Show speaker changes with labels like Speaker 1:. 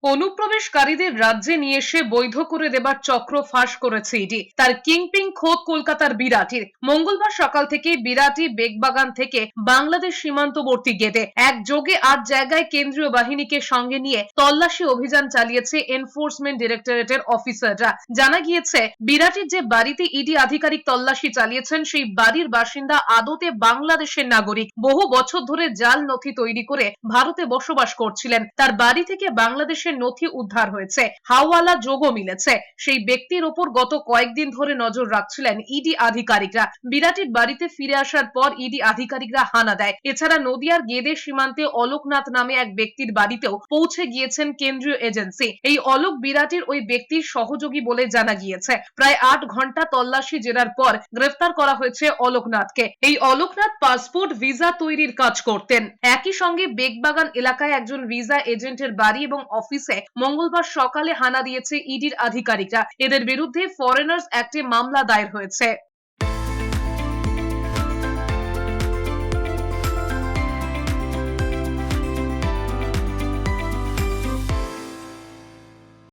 Speaker 1: অনুপ্রবেশকারীদের রাজ্যে নিয়ে এসে বৈধ করে দেবার চক্র ফাঁস করেছে ইডি। তার কিংপিং খোদ কলকাতার বিরাটির। মঙ্গলবার সকাল থেকে বিরাটি বেগবাগান থেকে বাংলাদেশ সীমান্তবর্তী গেটে একযোগে 8 জায়গায় কেন্দ্রীয় বাহিনীকে সঙ্গে নিয়ে তল্লাশি অভিযান চালিয়েছে এনফোর্সমেন্ট ডিরেক্টরেটের অফিসাররা। জানা গিয়েছে, বিরাটির যে বাড়িতে ইডি আধিকারিক তল্লাশি চালিয়েছেন সেই বাড়ির বাসিন্দা আদতে বাংলাদেশের নাগরিক। বহু বছর ধরে জাল নথি তৈরি করে ভারতে বসবাস করছিলেন। তার বাড়ি থেকে বাংলাদেশের নথি উদ্ধার হয়েছে, হাওয়ালা যোগও মিলেছে। সেই ব্যক্তির ওপর গত কয়েকদিন ধরে নজর রাখছিলেন ইডি আধিকারিকরা। বিরাটির বাড়িতে ফিরে আসার পর ইডি আধিকারিকরা হানা দেয়। এছাড়া নদিয়ার গেদে সীমান্তে অলোকনাথ নামে এক ব্যক্তির বাড়িতেও পৌঁছে গিয়েছেন কেন্দ্রীয় এজেন্সি। এই অলোক বিরাটির ওই ব্যক্তির সহযোগী বলে জানা গিয়েছে। প্রায় 8 ঘন্টা তল্লাশি জেরার পর গ্রেফতার করা হয়েছে অলোকনাথকে। এই অলোকনাথ পাসপোর্ট ভিসা তৈরির কাজ করতেন। একই সঙ্গে বেগবাগান এলাকায় একজন ভিসা এজেন্টের বাড়ি এবং অফিসে মঙ্গলবার সকালে হানা দিয়েছে ইডির আধিকারিকরা। এদের বিরুদ্ধে ফরেনার্স অ্যাক্টে মামলা দায়ের হয়েছে।